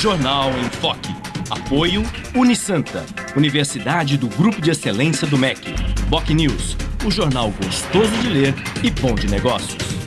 Jornal em Foque. Apoio Unisanta, Universidade do Grupo de Excelência do MEC. BocNews, o jornal gostoso de ler e bom de negócios.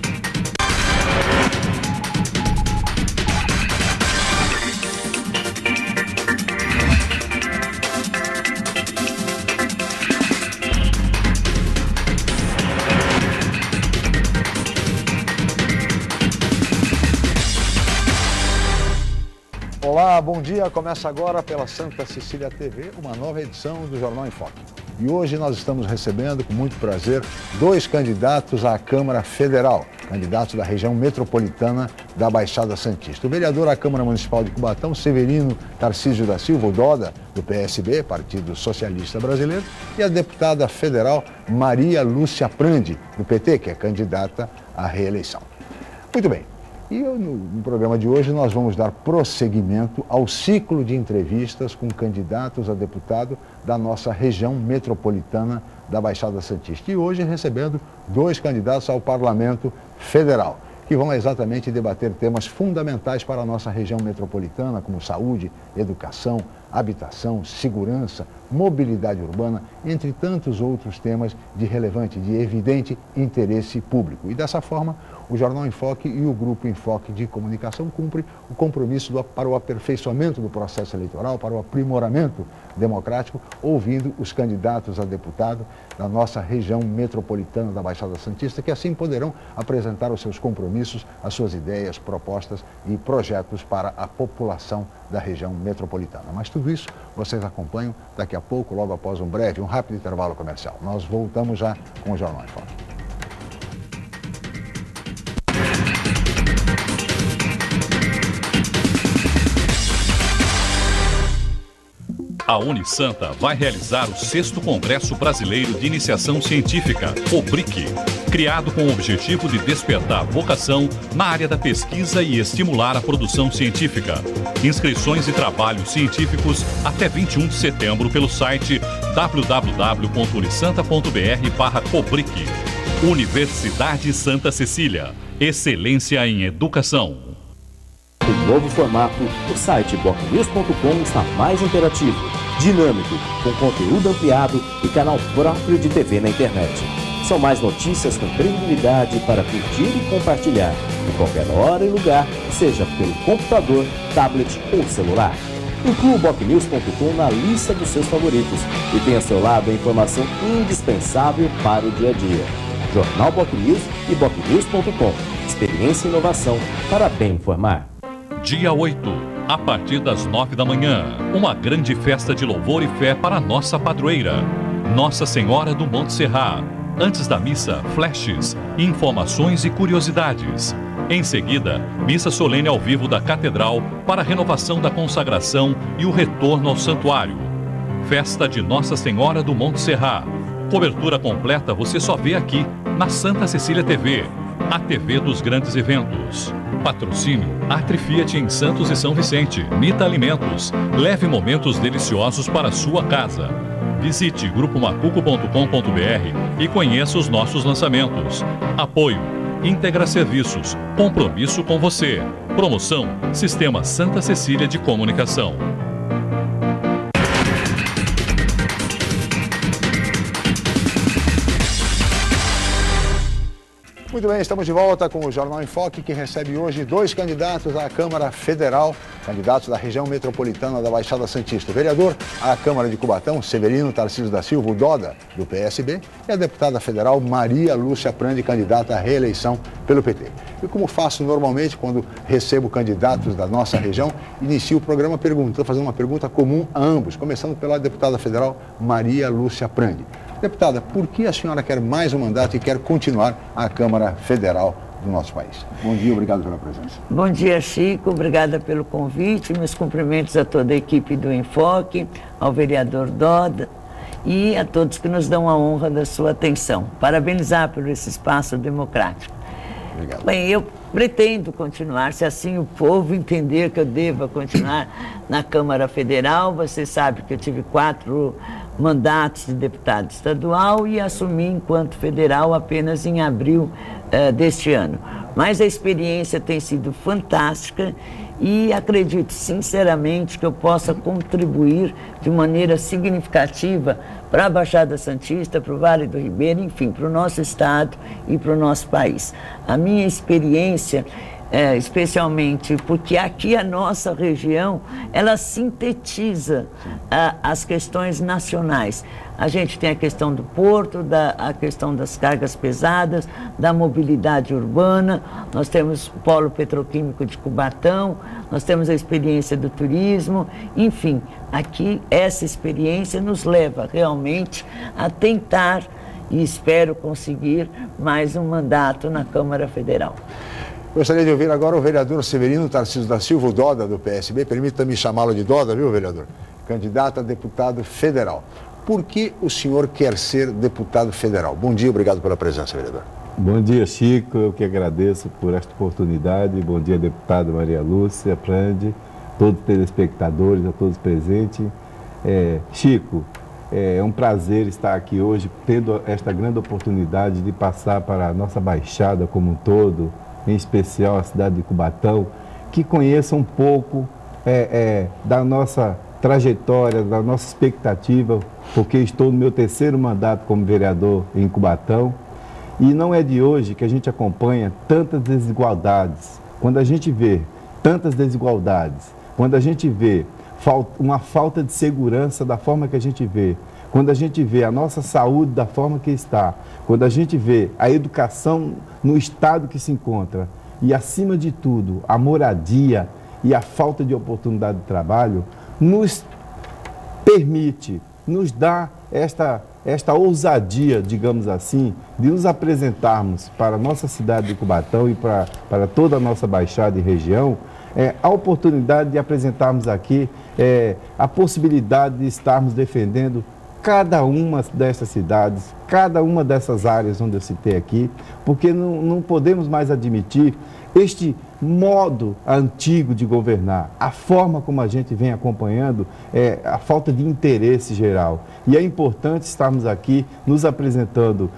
Olá, bom dia. Começa agora pela Santa Cecília TV uma nova edição do Jornal em Foque. E hoje nós estamos recebendo com muito prazer dois candidatos à Câmara Federal, candidatos da região metropolitana da Baixada Santista. O vereador à Câmara Municipal de Cubatão, Severino Tarcísio da Silva, o Doda, do PSB, Partido Socialista Brasileiro, e a deputada federal Maria Lúcia Prandi, do PT, que é candidata à reeleição. Muito bem. E no programa de hoje nós vamos dar prosseguimento ao ciclo de entrevistas com candidatos a deputado da nossa região metropolitana da Baixada Santista. E hoje recebendo dois candidatos ao Parlamento Federal, que vão exatamente debater temas fundamentais para a nossa região metropolitana, como saúde, educação, habitação, segurança, mobilidade urbana, entre tantos outros temas de relevante, de evidente interesse público. E dessa forma, o Jornal em Foque e o Grupo em Foque de Comunicação cumprem o compromisso para o aperfeiçoamento do processo eleitoral, para o aprimoramento democrático, ouvindo os candidatos a deputado da nossa região metropolitana da Baixada Santista, que assim poderão apresentar os seus compromissos, as suas ideias, propostas e projetos para a população da região metropolitana. Mas tudo isso vocês acompanham daqui a pouco, logo após um rápido intervalo comercial. Nós voltamos já com o Jornal em Foque. A Unisanta vai realizar o 6º Congresso Brasileiro de Iniciação Científica, o BRIC, criado com o objetivo de despertar vocação na área da pesquisa e estimular a produção científica. Inscrições e trabalhos científicos até 21 de setembro pelo site www.unisanta.br/cobric. Universidade Santa Cecília. Excelência em educação. Em novo formato, o site bocnews.com está mais interativo, dinâmico, com conteúdo ampliado e canal próprio de TV na internet. São mais notícias com credibilidade para curtir e compartilhar, em qualquer hora e lugar, seja pelo computador, tablet ou celular. Inclua o bocnews.com na lista dos seus favoritos e tenha ao seu lado a informação indispensável para o dia a dia. Jornal BocNews e bocnews.com. Experiência e inovação para bem informar. Dia 8, a partir das 9 da manhã, uma grande festa de louvor e fé para a nossa padroeira, Nossa Senhora do Monte Serrat. Antes da missa, flashes, informações e curiosidades. Em seguida, missa solene ao vivo da Catedral para a renovação da consagração e o retorno ao santuário. Festa de Nossa Senhora do Monte Serrat. Cobertura completa você só vê aqui, na Santa Cecília TV, a TV dos grandes eventos. Patrocínio Atri Fiat em Santos e São Vicente. Mita Alimentos. Leve momentos deliciosos para a sua casa. Visite grupomacuco.com.br e conheça os nossos lançamentos. Apoio Íntegra Serviços. Compromisso com você. Promoção Sistema Santa Cecília de Comunicação. Muito bem, estamos de volta com o Jornal em Foque, que recebe hoje dois candidatos à Câmara Federal, candidatos da região metropolitana da Baixada Santista. O vereador à Câmara de Cubatão, Severino Tarcísio da Silva, o Doda, do PSB, e a deputada federal Maria Lúcia Prandi, candidata à reeleição pelo PT. E como faço normalmente quando recebo candidatos da nossa região, inicio o programa fazendo uma pergunta comum a ambos, começando pela deputada federal Maria Lúcia Prandi. Deputada, por que a senhora quer mais um mandato e quer continuar à Câmara Federal do nosso país? Bom dia, obrigado pela presença. Bom dia, Chico, obrigada pelo convite, meus cumprimentos a toda a equipe do Enfoque, ao vereador Doda e a todos que nos dão a honra da sua atenção. Parabenizar por esse espaço democrático. Obrigado. Bem, eu pretendo continuar, se assim o povo entender que eu deva continuar na Câmara Federal. Você sabe que eu tive 4 mandatos de deputado estadual e assumi enquanto federal apenas em abril deste ano. Mas a experiência tem sido fantástica e acredito sinceramente que eu possa contribuir de maneira significativa para a Baixada Santista, para o Vale do Ribeira, enfim, para o nosso estado e para o nosso país. A minha experiência, especialmente porque aqui a nossa região, ela sintetiza as questões nacionais. A gente tem a questão do porto, a questão das cargas pesadas, da mobilidade urbana, nós temos o polo petroquímico de Cubatão, nós temos a experiência do turismo, enfim, aqui essa experiência nos leva realmente a tentar, e espero conseguir, mais um mandato na Câmara Federal. Gostaria de ouvir agora o vereador Severino Tarcísio da Silva, o Doda do PSB, permita-me chamá-lo de Doda, viu, vereador? Candidato a deputado federal. Por que o senhor quer ser deputado federal? Bom dia, obrigado pela presença, vereador. Bom dia, Chico, eu que agradeço por esta oportunidade. Bom dia, deputada Maria Lúcia, Prande, todos os telespectadores, a todos presentes. Chico, é um prazer estar aqui hoje, tendo esta grande oportunidade de passar para a nossa Baixada como um todo, em especial a cidade de Cubatão, que conheça um pouco da nossa trajetória, da nossa expectativa, porque estou no meu 3º mandato como vereador em Cubatão, e não é de hoje que a gente acompanha tantas desigualdades. Quando a gente vê tantas desigualdades, quando a gente vê uma falta de segurança da forma que a gente vê, quando a gente vê a nossa saúde da forma que está, quando a gente vê a educação no estado que se encontra e, acima de tudo, a moradia e a falta de oportunidade de trabalho, nos permite, nos dá esta ousadia, digamos assim, de nos apresentarmos para a nossa cidade de Cubatão e para toda a nossa Baixada e região, a oportunidade de apresentarmos aqui a possibilidade de estarmos defendendo cada uma dessas cidades, cada uma dessas áreas onde eu citei aqui, porque não podemos mais admitir este modo antigo de governar, a forma como a gente vem acompanhando, a falta de interesse geral. E é importante estarmos aqui nos apresentando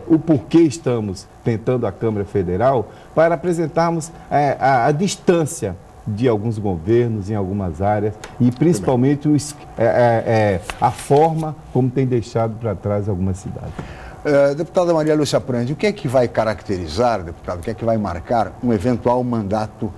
o porquê estamos tentando a Câmara Federal, para apresentarmos a distância de alguns governos em algumas áreas e principalmente a forma como tem deixado para trás algumas cidades. Deputada Maria Lúcia Prandi, o que é que vai caracterizar, deputado, o que é que vai marcar um eventual mandato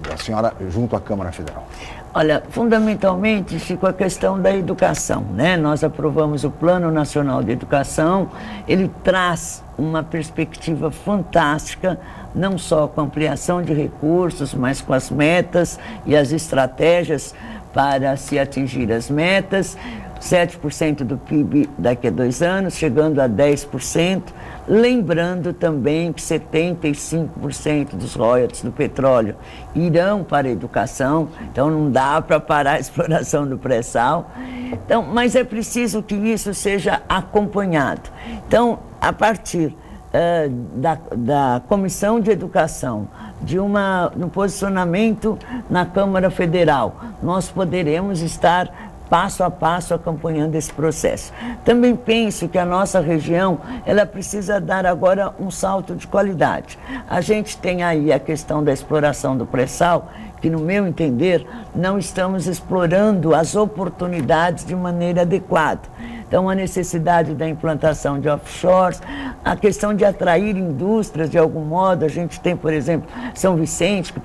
da senhora junto à Câmara Federal? Olha, fundamentalmente, Chico, a questão da educação, né? Nós aprovamos o Plano Nacional de Educação, ele traz uma perspectiva fantástica, não só com a ampliação de recursos, mas com as metas e as estratégias para se atingir as metas, 7% do PIB daqui a 2 anos, chegando a 10%, lembrando também que 75% dos royalties do petróleo irão para a educação, então não dá para parar a exploração do pré-sal. Então, mas é preciso que isso seja acompanhado. Então, a partir da Comissão de Educação, no posicionamento na Câmara Federal, nós poderemos estar passo a passo acompanhando esse processo. Também penso que a nossa região, ela precisa dar agora um salto de qualidade. A gente tem aí a questão da exploração do pré-sal, que no meu entender, não estamos explorando as oportunidades de maneira adequada. Então, a necessidade da implantação de offshores, a questão de atrair indústrias de algum modo. A gente tem, por exemplo, São Vicente, que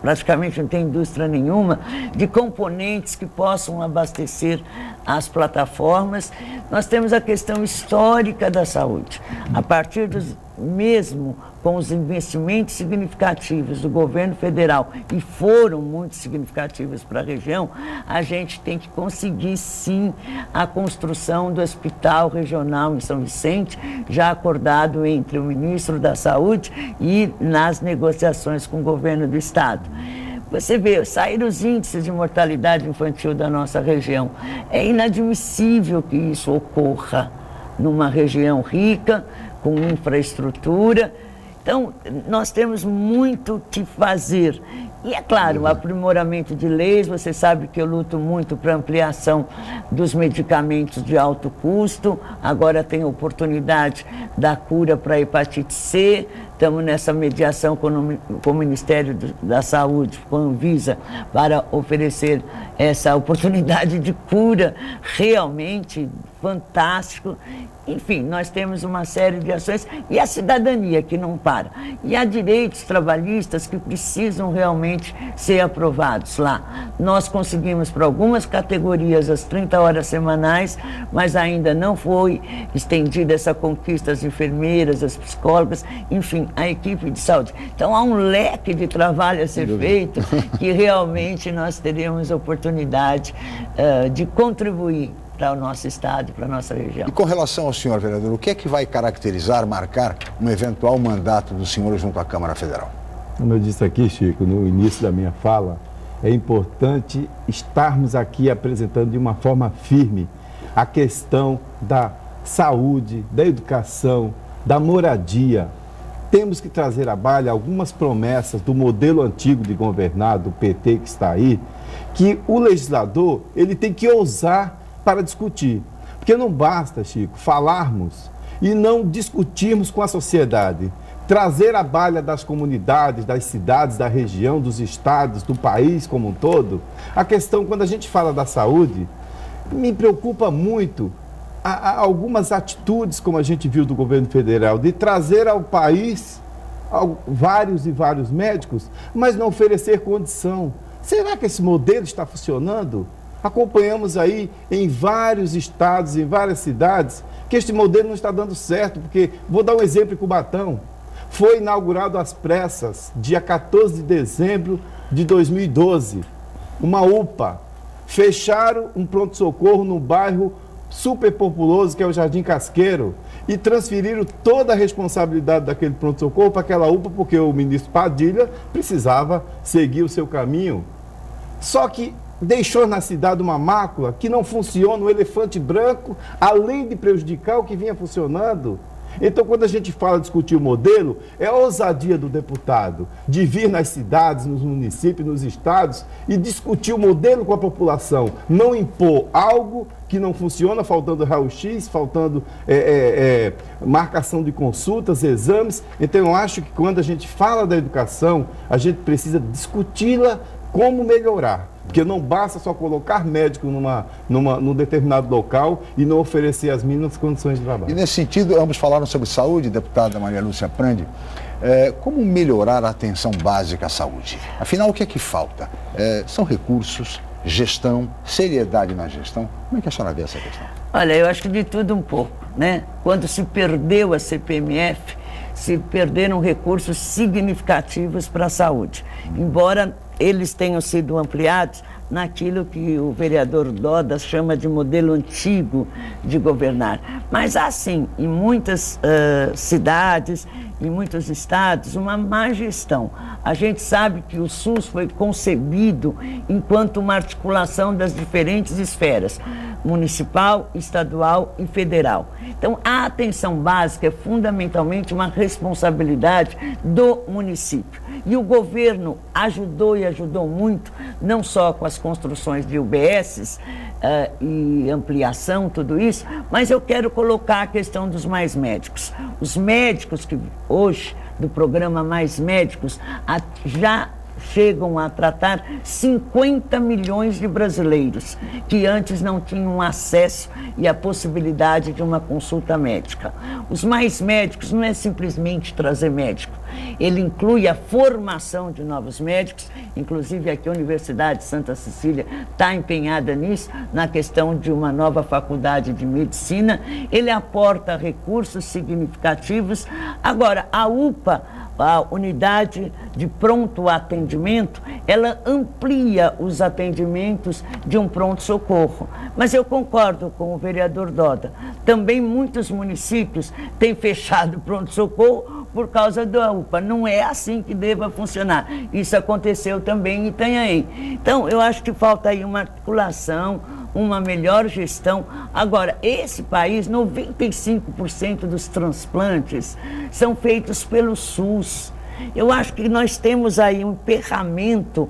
praticamente não tem indústria nenhuma, de componentes que possam abastecer as plataformas. Nós temos a questão histórica da saúde. A partir mesmo com os investimentos significativos do governo federal, e foram muito significativos para a região, a gente tem que conseguir sim a construção do Hospital Regional em São Vicente, já acordado entre o ministro da Saúde e nas negociações com o governo do estado. Você vê, sair os índices de mortalidade infantil da nossa região. É inadmissível que isso ocorra numa região rica, com infraestrutura. Então, nós temos muito que fazer. E é claro, o aprimoramento de leis, você sabe que eu luto muito para ampliação dos medicamentos de alto custo, agora tem a oportunidade da cura para a hepatite C, estamos nessa mediação com o Ministério da Saúde, com a Anvisa, para oferecer essa oportunidade de cura realmente fantástico. Enfim, nós temos uma série de ações e a cidadania que não para. E há direitos trabalhistas que precisam realmente ser aprovados lá. Nós conseguimos para algumas categorias as 30 horas semanais, mas ainda não foi estendida essa conquista às enfermeiras, às psicólogas, enfim, à equipe de saúde. Então há um leque de trabalho a ser feito que realmente nós teremos a oportunidade de contribuir para o nosso estado, para a nossa região. E com relação ao senhor vereador, o que é que vai caracterizar, marcar um eventual mandato do senhor junto à Câmara Federal? Como eu disse aqui, Chico, no início da minha fala, é importante estarmos aqui apresentando de uma forma firme a questão da saúde, da educação, da moradia. Temos que trazer à baila algumas promessas do modelo antigo de governar, do PT que está aí, que o legislador ele tem que ousar para discutir. Porque não basta, Chico, falarmos e não discutirmos com a sociedade. Trazer à baila das comunidades, das cidades, da região, dos estados, do país como um todo. A questão, quando a gente fala da saúde, me preocupa muito algumas atitudes, como a gente viu do governo federal, de trazer ao país vários e vários médicos, mas não oferecer condição. Será que esse modelo está funcionando? Acompanhamos aí em vários estados, em várias cidades, que este modelo não está dando certo, porque, vou dar um exemplo em Cubatão, foi inaugurado às pressas, dia 14 de dezembro de 2012, uma UPA. Fecharam um pronto-socorro no bairro super populoso, que é o Jardim Casqueiro, e transferiram toda a responsabilidade daquele pronto-socorro para aquela UPA, porque o ministro Padilha precisava seguir o seu caminho. Só que deixou na cidade uma mácula que não funciona, um elefante branco, além de prejudicar o que vinha funcionando. Então, quando a gente fala de discutir o modelo, é a ousadia do deputado de vir nas cidades, nos municípios, nos estados e discutir o modelo com a população, não impor algo que não funciona, faltando raio-x, faltando marcação de consultas, exames. Então, eu acho que quando a gente fala da educação, a gente precisa discuti-la como melhorar. Porque não basta só colocar médico num determinado local e não oferecer as mínimas condições de trabalho. E nesse sentido, ambos falaram sobre saúde, deputada Maria Lúcia Prandi. Como melhorar a atenção básica à saúde? Afinal, o que é que falta? São recursos, gestão, seriedade na gestão? Como é que a senhora vê essa questão? Olha, eu acho que de tudo um pouco, né? Quando se perdeu a CPMF, se perderam recursos significativos para a saúde. Embora eles tenham sido ampliados naquilo que o vereador Dodas chama de modelo antigo de governar. Mas há, sim, em muitas cidades, em muitos estados, uma má gestão. A gente sabe que o SUS foi concebido enquanto uma articulação das diferentes esferas, municipal, estadual e federal. Então, a atenção básica é fundamentalmente uma responsabilidade do município. E o governo ajudou e ajudou muito, não só com as construções de UBSs e ampliação, tudo isso, mas eu quero colocar a questão dos mais médicos. Os médicos que hoje, do programa Mais Médicos, já chegam a tratar 50 milhões de brasileiros que antes não tinham acesso e a possibilidade de uma consulta médica. Os Mais Médicos não é simplesmente trazer médico, ele inclui a formação de novos médicos, inclusive aqui a Universidade de Santa Cecília está empenhada nisso, na questão de uma nova faculdade de medicina, ele aporta recursos significativos. Agora, a UPA, a unidade de pronto atendimento, ela amplia os atendimentos de um pronto-socorro. Mas eu concordo com o vereador Doda. Também muitos municípios têm fechado o pronto-socorro por causa da UPA. Não é assim que deva funcionar. Isso aconteceu também em Itanhaém. Então, eu acho que falta aí uma articulação, uma melhor gestão. Agora, esse país, 95% dos transplantes são feitos pelo SUS. Eu acho que nós temos aí um emperramento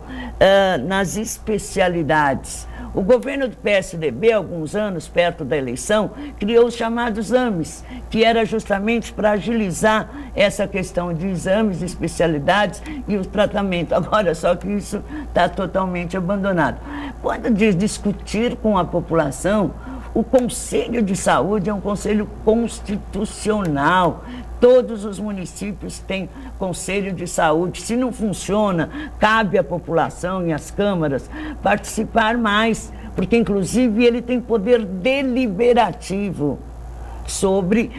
nas especialidades. O governo do PSDB, há alguns anos, perto da eleição, criou os chamados AMES, que era justamente para agilizar essa questão de exames, de especialidades e o tratamento. Agora, só que isso está totalmente abandonado. Quando diz discutir com a população, o Conselho de Saúde é um conselho constitucional. Todos os municípios têm conselho de saúde. Se não funciona, cabe à população e às câmaras participar mais, porque, inclusive, ele tem poder deliberativo sobre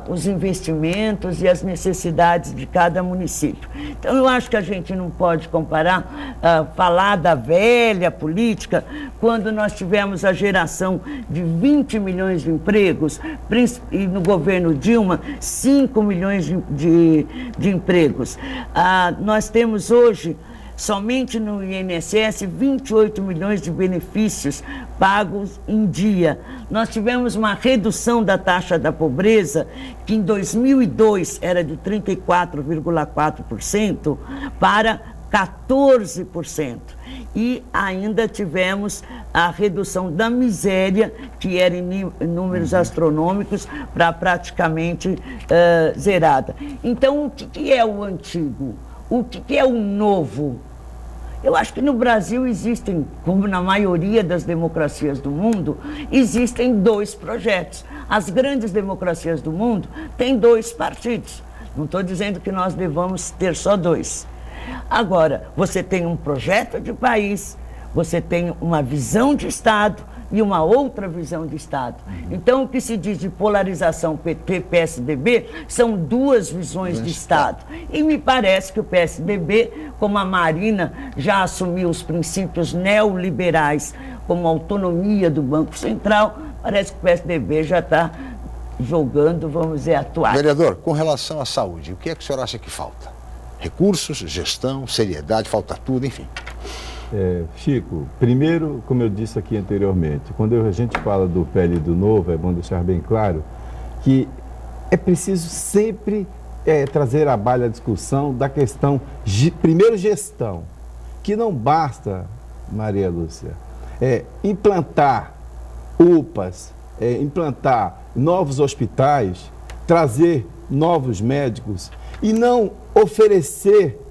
os investimentos e as necessidades de cada município. Então, eu acho que a gente não pode comparar, falar da velha política, quando nós tivemos a geração de 20 milhões de empregos, e no governo Dilma, 5 milhões de empregos. Nós temos hoje, somente no INSS, 28 milhões de benefícios pagos em dia. Nós tivemos uma redução da taxa da pobreza, que em 2002 era de 34,4% para 14%. E ainda tivemos a redução da miséria, que era em números astronômicos, para praticamente zerada. Então, o que é o antigo? O que é o novo? Eu acho que no Brasil existem, como na maioria das democracias do mundo, existem dois projetos. As grandes democracias do mundo têm dois partidos. Não estou dizendo que nós devamos ter só dois. Agora, você tem um projeto de país, você tem uma visão de Estado e uma outra visão de Estado. Então, o que se diz de polarização PT-PSDB são duas visões de Estado. E me parece que o PSDB, como a Marina já assumiu os princípios neoliberais, como a autonomia do Banco Central, parece que o PSDB já está jogando, vamos dizer, atuar. Vereador, com relação à saúde, o que é que o senhor acha que falta? Recursos, gestão, seriedade, falta tudo, enfim. Chico, primeiro, como eu disse aqui anteriormente, quando a gente fala do velho e do novo, é bom deixar bem claro que é preciso sempre trazer à baila a discussão da questão, primeiro, gestão, que não basta, Maria Lúcia, implantar UPAs, implantar novos hospitais, trazer novos médicos e não oferecer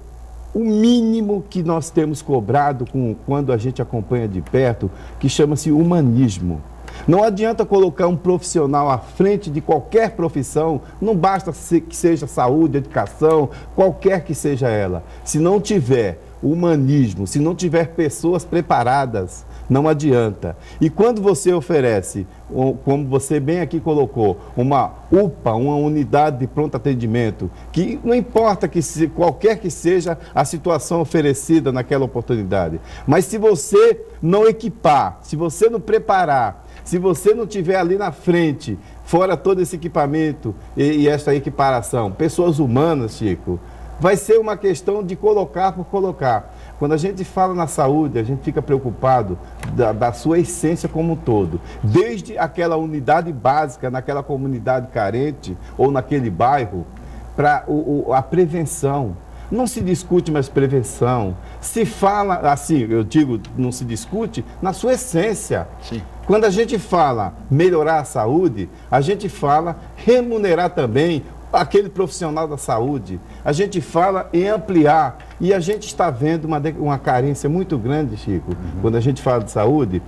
o mínimo que nós temos cobrado quando a gente acompanha de perto, que chama-se humanismo. Não adianta colocar um profissional à frente de qualquer profissão, não basta que seja saúde, educação, qualquer que seja ela. Se não tiver humanismo, se não tiver pessoas preparadas, não adianta. E quando você oferece, como você bem aqui colocou, uma UPA, uma unidade de pronto atendimento, que não importa qualquer que seja a situação oferecida naquela oportunidade, mas se você não equipar, se você não preparar, se você não tiver ali na frente, fora todo esse equipamento e essa equiparação, pessoas humanas, Chico, vai ser uma questão de colocar por colocar. Quando a gente fala na saúde, a gente fica preocupado da sua essência como um todo. Desde aquela unidade básica, naquela comunidade carente ou naquele bairro, para a prevenção. Não se discute mais prevenção. Se fala, assim, eu digo, não se discute na sua essência. Sim. Quando a gente fala melhorar a saúde, a gente fala remunerar também aquele profissional da saúde. A gente fala em ampliar. E a gente está vendo uma carência muito grande, Chico, quando a gente fala de saúde,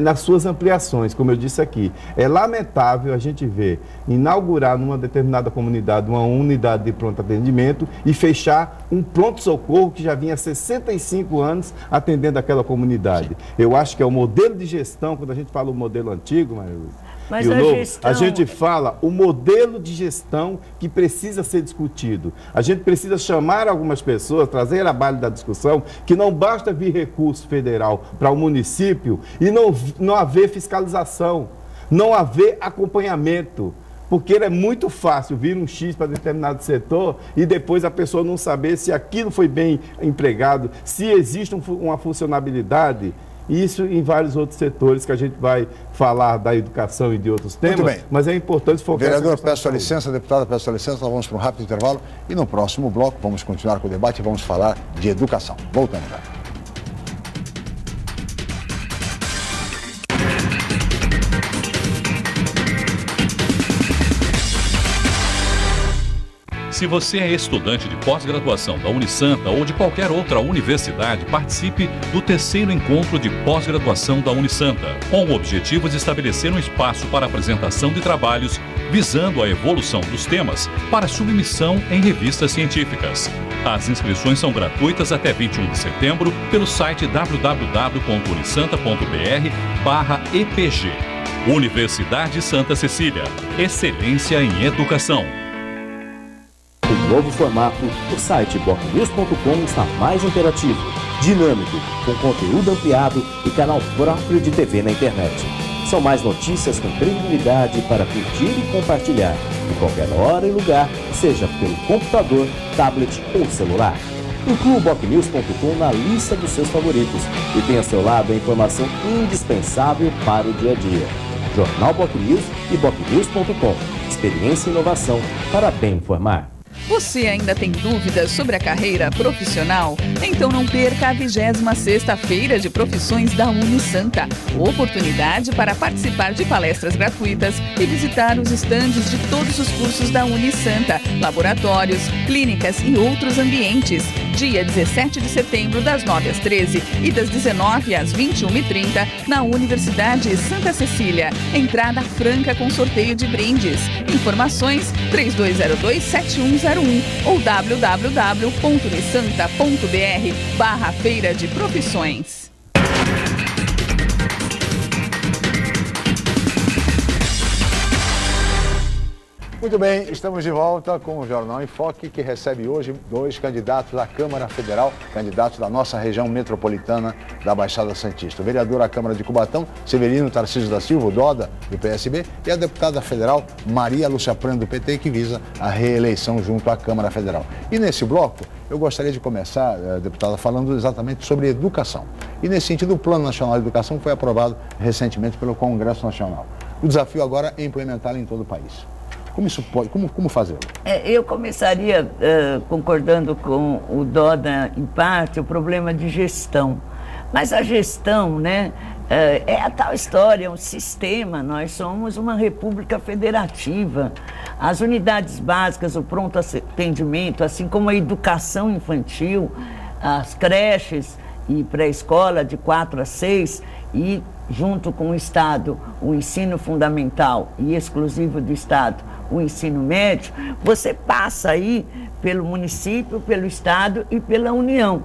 nas suas ampliações, como eu disse aqui. É lamentável a gente ver inaugurar numa determinada comunidade uma unidade de pronto atendimento e fechar um pronto-socorro que já vinha há 65 anos atendendo aquela comunidade. Sim. Eu acho que é o modelo de gestão, quando a gente fala o modelo antigo, Maria Lúcia, mas e o novo, a gente fala o modelo de gestão que precisa ser discutido. A gente precisa chamar algumas pessoas, trazer a baile da discussão, que não basta vir recurso federal para o município e não haver fiscalização, não haver acompanhamento. Porque é muito fácil vir um X para determinado setor e depois a pessoa não saber se aquilo foi bem empregado, se existe uma funcionabilidade. e isso em vários outros setores que a gente vai falar da educação e de outros temas. Muito bem. Mas é importante focar... Vereador, peço a licença, deputada, peço a licença, nós vamos para um rápido intervalo e no próximo bloco vamos continuar com o debate e vamos falar de educação. Voltamos já. Se você é estudante de pós-graduação da Unisanta ou de qualquer outra universidade, participe do 3º encontro de pós-graduação da Unisanta, com o objetivo de estabelecer um espaço para apresentação de trabalhos visando a evolução dos temas para submissão em revistas científicas. As inscrições são gratuitas até 21 de setembro pelo site www.unisanta.br/EPG. Universidade Santa Cecília. Excelência em educação. Um novo formato, o site bocnews.com está mais interativo, dinâmico, com conteúdo ampliado e canal próprio de TV na internet. São mais notícias com credibilidade para curtir e compartilhar, em qualquer hora e lugar, seja pelo computador, tablet ou celular. Inclua o bocnews.com na lista dos seus favoritos e tenha ao seu lado a informação indispensável para o dia a dia. Jornal Bocnews e bocnews.com. Experiência e inovação para bem informar. Você ainda tem dúvidas sobre a carreira profissional? Então não perca a 26ª Feira de Profissões da Unisanta. Oportunidade para participar de palestras gratuitas e visitar os estandes de todos os cursos da Unisanta, laboratórios, clínicas e outros ambientes. Dia 17 de setembro, das 9 às 13 e das 19 às 21h30, na Universidade Santa Cecília. Entrada franca com sorteio de brindes. Informações 3202-7101 ou www.unisanta.br/Feira de Profissões. Muito bem, estamos de volta com o Jornal em Foque, que recebe hoje 2 candidatos à Câmara Federal, candidatos da nossa região metropolitana da Baixada Santista. O vereador à Câmara de Cubatão, Severino Tarcísio da Silva, o Doda, do PSB, e a deputada federal Maria Lúcia Prando, do PT, que visa a reeleição junto à Câmara Federal. E nesse bloco, eu gostaria de começar, deputada, falando exatamente sobre educação. E nesse sentido, o Plano Nacional de Educação foi aprovado recentemente pelo Congresso Nacional. O desafio agora é implementá-lo em todo o país. Como isso pode, como fazê-lo? Eu começaria concordando com o Doda, em parte, o problema de gestão. Mas a gestão, né, é a tal história, é um sistema. Nós somos uma república federativa. As unidades básicas, o pronto atendimento, assim como a educação infantil, as creches e pré-escola de 4 a 6 e, junto com o Estado, o ensino fundamental e exclusivo do Estado, o ensino médio, você passa aí pelo município, pelo Estado e pela União.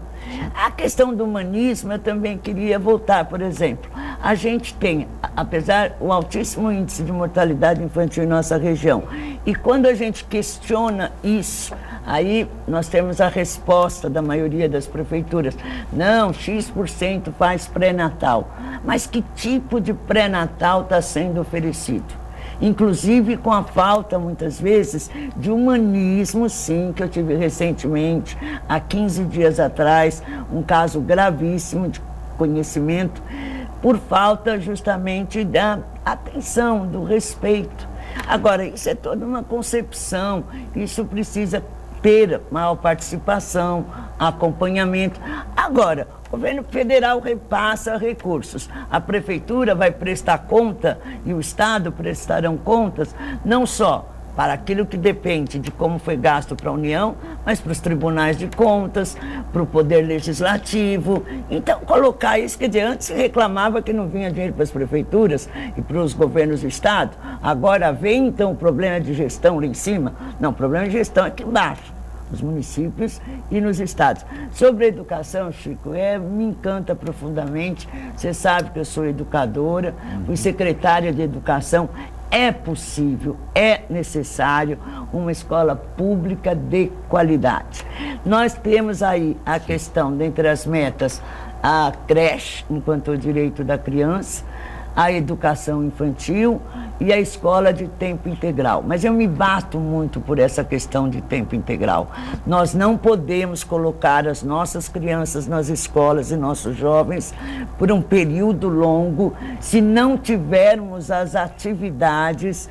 A questão do humanismo, eu também queria voltar, por exemplo. A gente tem, apesar do altíssimo índice de mortalidade infantil em nossa região, e quando a gente questiona isso, aí nós temos a resposta da maioria das prefeituras. Não, X% faz pré-natal. Mas que tipo de pré-natal está sendo oferecido? Inclusive com a falta, muitas vezes, de humanismo, sim, que eu tive recentemente, há 15 dias atrás, um caso gravíssimo de conhecimento, por falta justamente da atenção, do respeito. Agora, isso é toda uma concepção, isso precisa ter maior participação, acompanhamento. Agora, o governo federal repassa recursos. A prefeitura vai prestar conta e o Estado prestarão contas, não só para aquilo que depende de como foi gasto para a União, mas para os tribunais de contas, para o Poder Legislativo. Então, colocar isso, quer dizer, antes se reclamava que não vinha dinheiro para as prefeituras e para os governos do Estado, agora vem então o problema de gestão lá em cima. Não, o problema de gestão é aqui embaixo, nos municípios e nos estados. Sobre a educação, Chico, me encanta profundamente. Você sabe que eu sou educadora, fui secretária de educação. É possível, é necessário uma escola pública de qualidade. Nós temos aí a questão, dentre as metas, a creche, enquanto o direito da criança, a educação infantil e a escola de tempo integral. Mas eu me bato muito por essa questão de tempo integral. Nós não podemos colocar as nossas crianças nas escolas e nossos jovens por um período longo se não tivermos as atividades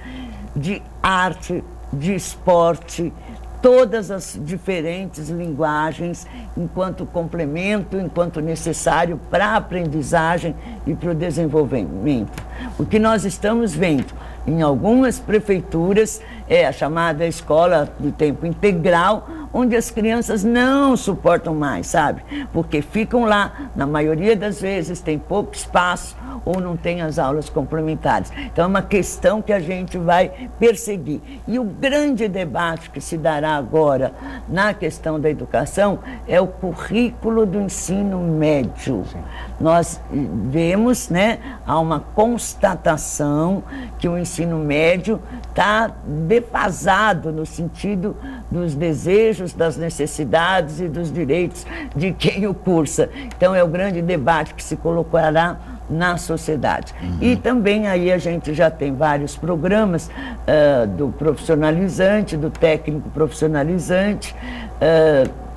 de arte, de esporte, todas as diferentes linguagens, enquanto complemento, enquanto necessário para a aprendizagem e para o desenvolvimento. O que nós estamos vendo em algumas prefeituras é a chamada escola de tempo integral, onde as crianças não suportam mais, sabe? Porque ficam lá, na maioria das vezes, tem pouco espaço ou não tem as aulas complementares. Então é uma questão que a gente vai perseguir. E o grande debate que se dará agora na questão da educação é o currículo do ensino médio. Sim. Nós vemos, né, há uma constatação que o ensino médio está defasado no sentido dos desejos, das necessidades e dos direitos de quem o cursa. Então é o grande debate que se colocará na sociedade. E também aí a gente já tem vários programas do profissionalizante, do técnico profissionalizante,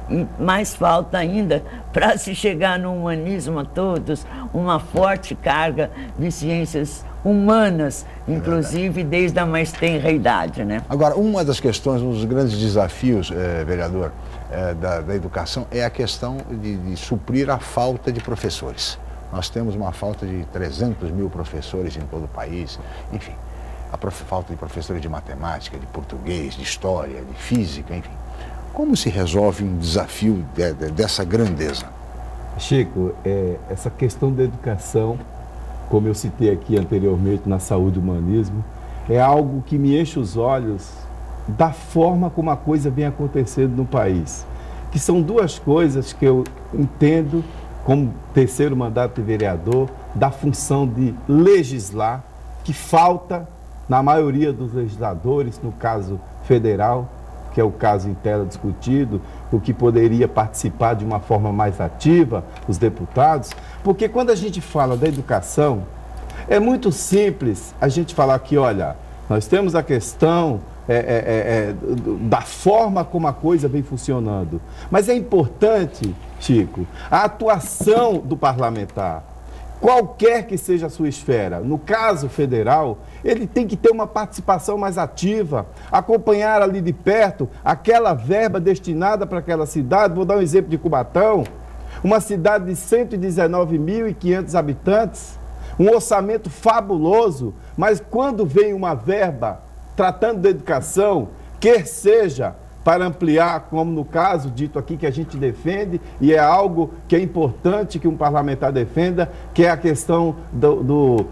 e mais falta ainda para se chegar no humanismo a todos, uma forte carga de ciências humanas, inclusive desde a mais tenra idade, né? Agora, uma das questões, um dos grandes desafios, vereador, da educação é a questão de suprir a falta de professores. Nós temos uma falta de 300 mil professores em todo o país, enfim, a falta de professores de matemática, de português, de história, de física, enfim. Como se resolve um desafio dessa grandeza? Chico, essa questão da educação, como eu citei aqui anteriormente na saúde e humanismo, é algo que me enche os olhos da forma como a coisa vem acontecendo no país. Que são duas coisas que eu entendo como terceiro mandato de vereador, da função de legislar, que falta na maioria dos legisladores, no caso federal, que é o caso em tela discutido, o que poderia participar de uma forma mais ativa, os deputados, porque quando a gente fala da educação, é muito simples a gente falar que, olha, nós temos a questão da forma como a coisa vem funcionando, mas é importante, Chico, a atuação do parlamentar, qualquer que seja a sua esfera. No caso federal, ele tem que ter uma participação mais ativa, acompanhar ali de perto aquela verba destinada para aquela cidade. Vou dar um exemplo de Cubatão, uma cidade de 119.500 habitantes, um orçamento fabuloso, mas quando vem uma verba tratando da educação, quer seja para ampliar, como no caso dito aqui que a gente defende, e é algo que é importante que um parlamentar defenda, que é a questão do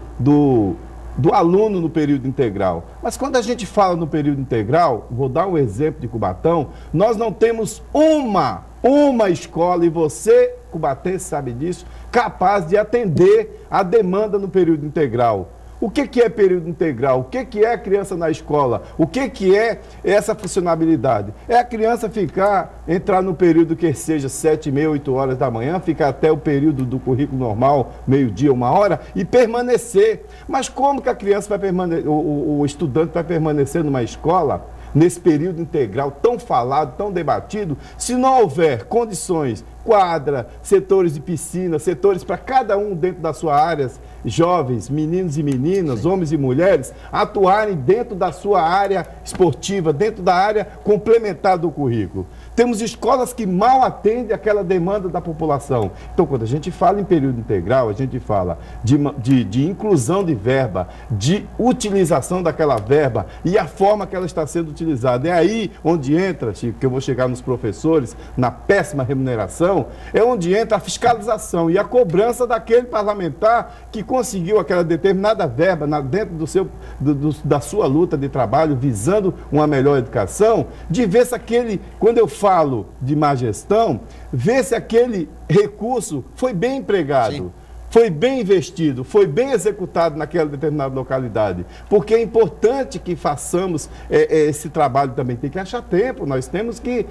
aluno no período integral. Mas quando a gente fala no período integral, vou dar um exemplo de Cubatão, nós não temos uma escola, e você, cubatense, sabe disso, capaz de atender a demanda no período integral. O que é período integral? O que é a criança na escola? O que é essa funcionalidade? É a criança entrar no período que seja 7h30, 8 horas da manhã, ficar até o período do currículo normal, meio-dia, 1 hora, e permanecer. Mas como que a criança vai permanecer, o estudante vai permanecer numa escola, nesse período integral tão falado, tão debatido, se não houver condições, quadra, setores de piscina, setores para cada um dentro das suas áreas, jovens, meninos e meninas, homens e mulheres, atuarem dentro da sua área esportiva, dentro da área complementar do currículo. Temos escolas que mal atendem aquela demanda da população. Então, quando a gente fala em período integral, a gente fala de inclusão de verba, de utilização daquela verba e a forma que ela está sendo utilizada. É aí onde entra, Chico, que eu vou chegar nos professores, na péssima remuneração, é onde entra a fiscalização e a cobrança daquele parlamentar que conseguiu aquela determinada verba dentro da sua luta de trabalho, visando uma melhor educação, de ver se quando eu falo de má gestão, ver se aquele recurso foi bem empregado. Sim. Foi bem investido, foi bem executado naquela determinada localidade. Porque é importante que façamos esse trabalho também. Tem que achar tempo, nós temos que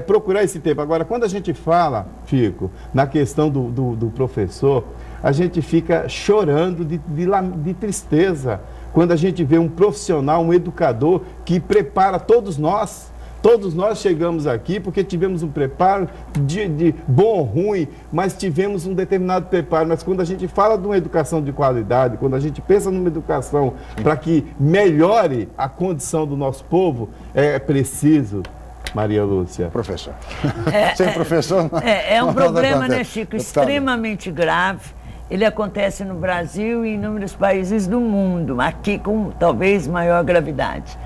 procurar esse tempo. Agora, quando a gente fala, Fico, na questão do professor, a gente fica chorando de tristeza quando a gente vê um profissional, um educador que prepara todos nós. Todos nós chegamos aqui porque tivemos um preparo de bom ou ruim, mas tivemos um determinado preparo. Mas quando a gente fala de uma educação de qualidade, quando a gente pensa numa educação para que melhore a condição do nosso povo, é preciso, Maria Lúcia. Professor. Sem professor não. É um problema, né, Chico, extremamente grave. Ele acontece no Brasil e em inúmeros países do mundo, aqui com talvez maior gravidade.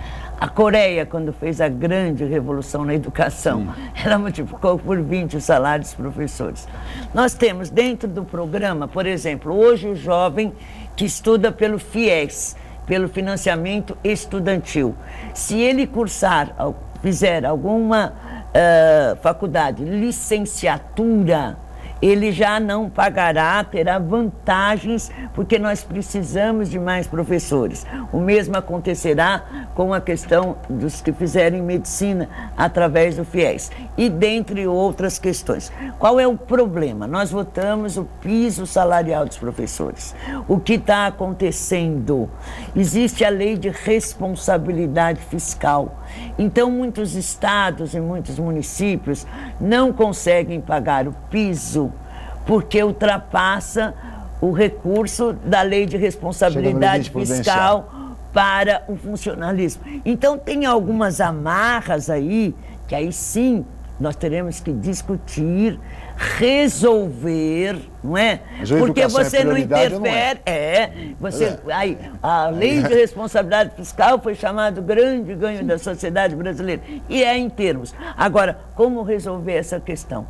A Coreia, quando fez a grande revolução na educação, ela multiplicou por 20 os salários dos professores. Nós temos dentro do programa, por exemplo, hoje o jovem que estuda pelo FIES, pelo financiamento estudantil, se ele fizer alguma faculdade, licenciatura, ele já não pagará, terá vantagens, porque nós precisamos de mais professores. O mesmo acontecerá com a questão dos que fizerem medicina através do FIES, e dentre outras questões. Qual é o problema? Nós votamos o piso salarial dos professores. O que está acontecendo? Existe a lei de responsabilidade fiscal. Então, muitos estados e muitos municípios não conseguem pagar o piso porque ultrapassa o recurso da lei de responsabilidade fiscal para o funcionalismo. Então, tem algumas amarras aí, que aí sim nós teremos que discutir, resolver, não é? Porque você não interfere. Aí, a lei de responsabilidade fiscal foi chamado grande ganho da sociedade brasileira. E é em termos. Agora, como resolver essa questão?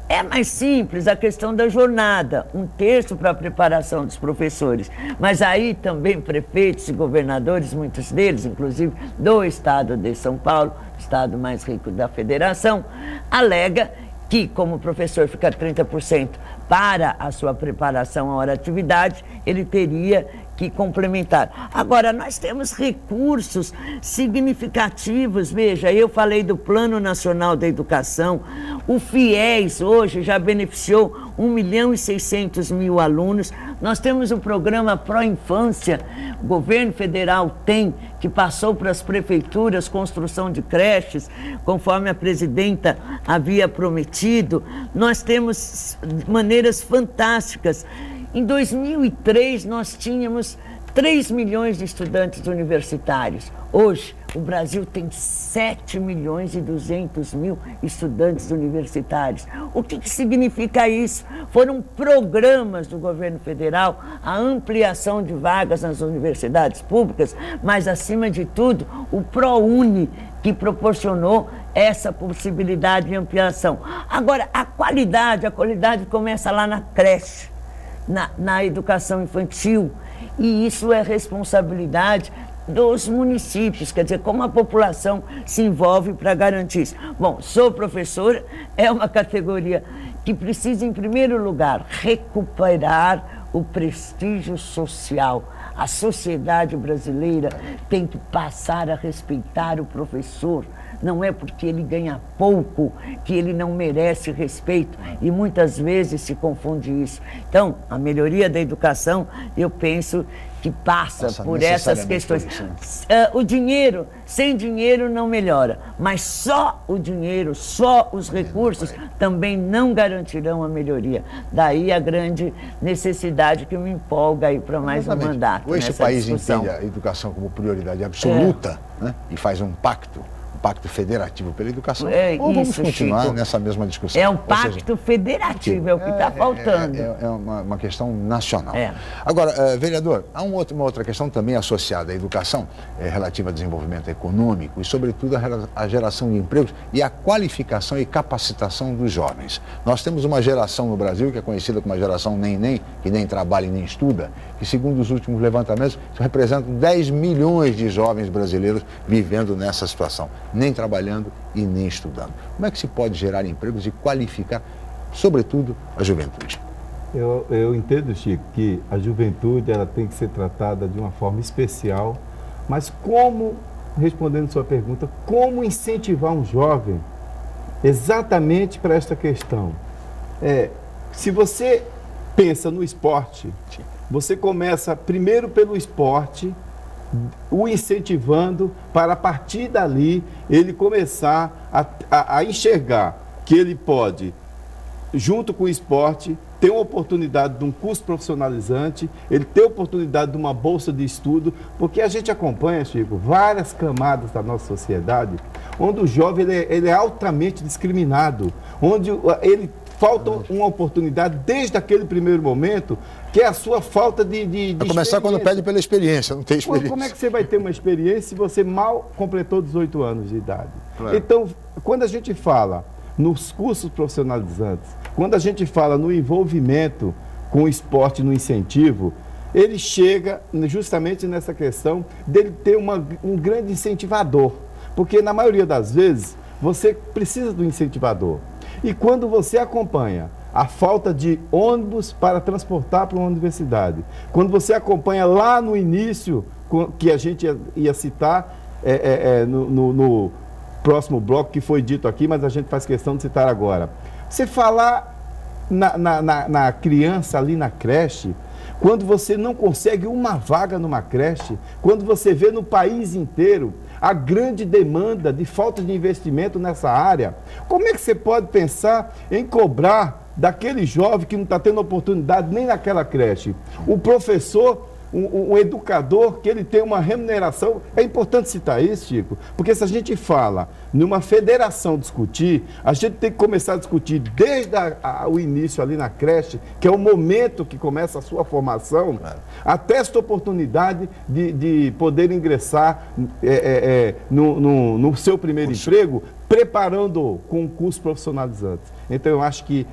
É mais simples a questão da jornada, 1/3 para a preparação dos professores. Mas aí também prefeitos e governadores, muitos deles, inclusive do estado de São Paulo, estado mais rico da federação, alega que, como o professor fica 30% para a sua preparação à hora de atividade, ele teria que complementar. Agora, nós temos recursos significativos. Veja, eu falei do Plano Nacional da Educação. O FIES hoje já beneficiou 1.600.000 alunos. Nós temos o programa Pró-Infância, o governo federal tem, que passou para as prefeituras, construção de creches, conforme a presidenta havia prometido. Nós temos maneiras fantásticas. Em 2003, nós tínhamos 3 milhões de estudantes universitários. Hoje, o Brasil tem 7.200.000 estudantes universitários. O que significa isso? Foram programas do governo federal, a ampliação de vagas nas universidades públicas, mas, acima de tudo, o ProUni, que proporcionou essa possibilidade de ampliação. Agora, a qualidade começa lá na creche, na educação infantil, e isso é responsabilidade dos municípios, quer dizer, como a população se envolve para garantir isso. Bom, sou professora, é uma categoria que precisa, em primeiro lugar, recuperar o prestígio social. A sociedade brasileira tem que passar a respeitar o professor. Não é porque ele ganha pouco que ele não merece respeito, e muitas vezes se confunde isso. Então, a melhoria da educação, eu penso que passa por essas questões. O dinheiro, sem dinheiro não melhora, mas só o dinheiro, só os recursos também não garantirão a melhoria. Daí a grande necessidade que me empolga aí para mais um mandato. Hoje o país entende a educação como prioridade absoluta, né? E faz um pacto federativo pela educação, ou vamos continuar, Chico, nessa mesma discussão? É um pacto federativo, é o que está faltando. É uma questão nacional. Agora, vereador, há uma outra questão também associada à educação, relativa ao desenvolvimento econômico e, sobretudo, à geração de empregos e à qualificação e capacitação dos jovens. Nós temos uma geração no Brasil que é conhecida como a geração nem, que nem trabalha e nem estuda, que, segundo os últimos levantamentos, representam 10 milhões de jovens brasileiros vivendo nessa situação, nem trabalhando e nem estudando. Como é que se pode gerar empregos e qualificar, sobretudo, a juventude? Eu entendo, Chico, que a juventude ela tem que ser tratada de uma forma especial, mas como, respondendo sua pergunta, como incentivar um jovem exatamente para esta questão? Se você pensa no esporte, você começa primeiro pelo esporte, o incentivando para, a partir dali, ele começar a enxergar que ele pode, junto com o esporte, ter uma oportunidade de um curso profissionalizante, ele ter a oportunidade de uma bolsa de estudo, porque a gente acompanha, Chico, várias camadas da nossa sociedade, onde o jovem ele é altamente discriminado, onde ele falta uma oportunidade desde aquele primeiro momento, que é a sua falta de Vai começar quando pede pela experiência, não tem experiência. Como é que você vai ter uma experiência se você mal completou 18 anos de idade? Claro. Então, quando a gente fala nos cursos profissionalizantes, quando a gente fala no envolvimento com o esporte, no incentivo, ele chega justamente nessa questão dele ter um grande incentivador. Porque, na maioria das vezes, você precisa do incentivador. E quando você acompanha a falta de ônibus para transportar para uma universidade, quando você acompanha lá no início, que a gente ia citar no próximo bloco, que foi dito aqui, mas a gente faz questão de citar agora. Você falar na criança ali na creche, quando você não consegue uma vaga numa creche, quando você vê no país inteiro a grande demanda de falta de investimento nessa área, como é que você pode pensar em cobrar daquele jovem que não está tendo oportunidade nem naquela creche? O professor, um educador, que ele tem uma remuneração. É importante citar isso, Chico, porque se a gente fala numa federação discutir, a gente tem que começar a discutir desde o início ali na creche, que é o momento que começa a sua formação, até esta oportunidade de poder ingressar no seu primeiro emprego, preparando com um curso profissionalizante. Então, eu acho que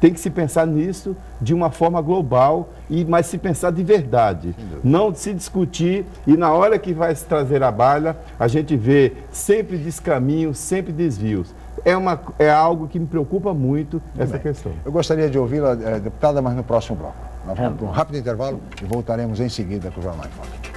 tem que se pensar nisso de uma forma global, mas se pensar de verdade. Não se discutir e na hora que vai se trazer a baila, a gente vê sempre descaminhos, sempre desvios. É algo que me preocupa muito, essa questão. Eu gostaria de ouvi-la, deputada, mas no próximo bloco. Nós vamos para um rápido intervalo e voltaremos em seguida com o Jornal em Foque.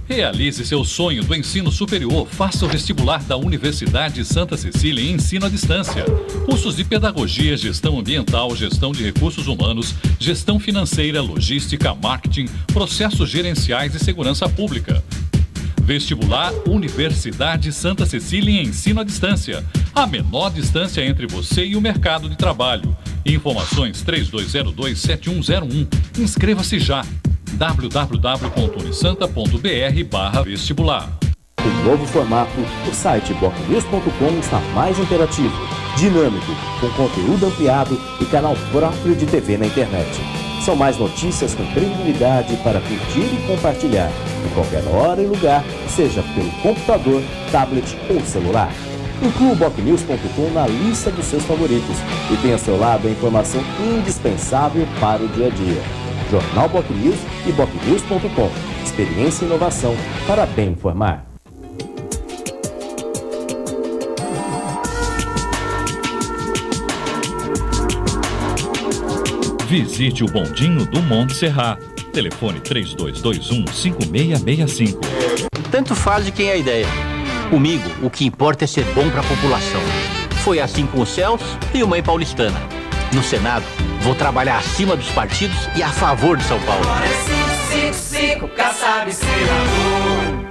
Realize seu sonho do ensino superior. Faça o vestibular da Universidade Santa Cecília em ensino à distância. Cursos de pedagogia, gestão ambiental, gestão de recursos humanos, gestão financeira, logística, marketing, processos gerenciais e segurança pública. Vestibular Universidade Santa Cecília em ensino à distância. A menor distância entre você e o mercado de trabalho. Informações 3202-7101. Inscreva-se já. www.unisanta.br/vestibular. Com o novo formato, o site bocnews.com está mais interativo, dinâmico, com conteúdo ampliado e canal próprio de TV na internet. São mais notícias com credibilidade para curtir e compartilhar, em qualquer hora e lugar, seja pelo computador, tablet ou celular. Inclua o bocnews.com na lista dos seus favoritos e tenha ao seu lado a informação indispensável para o dia a dia. Jornal BocNews e bocnews.com. Experiência e inovação para bem informar. Visite o bondinho do Monte Serrat. Telefone 3221-5665. Tanto faz de quem é a ideia. Comigo, o que importa é ser bom para a população. Foi assim com o Celso e o Mãe Paulistana. No Senado, vou trabalhar acima dos partidos e a favor de São Paulo. Agora é 555, Kassab, senador.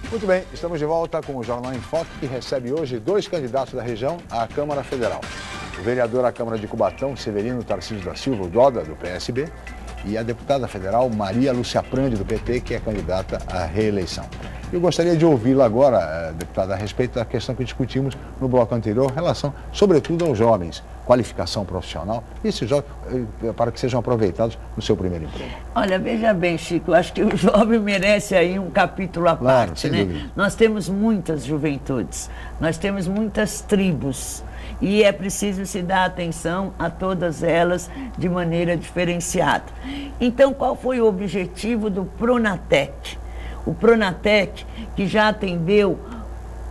Muito bem, estamos de volta com o Jornal em Foque, que recebe hoje 2 candidatos da região à Câmara Federal. O vereador à Câmara de Cubatão, Severino Tarcísio da Silva, o Doda, do PSB, e a deputada federal Maria Lúcia Prandi, do PT, que é candidata à reeleição. Eu gostaria de ouvi-la agora, deputada, a respeito da questão que discutimos no bloco anterior, em relação, sobretudo, aos jovens, qualificação profissional, esses jovens, para que sejam aproveitados no seu primeiro emprego. Olha, veja bem, Chico, acho que o jovem merece aí um capítulo à parte, né? Dúvida. Nós temos muitas juventudes, nós temos muitas tribos, e é preciso se dar atenção a todas elas de maneira diferenciada. Então, qual foi o objetivo do Pronatec? O Pronatec, que já atendeu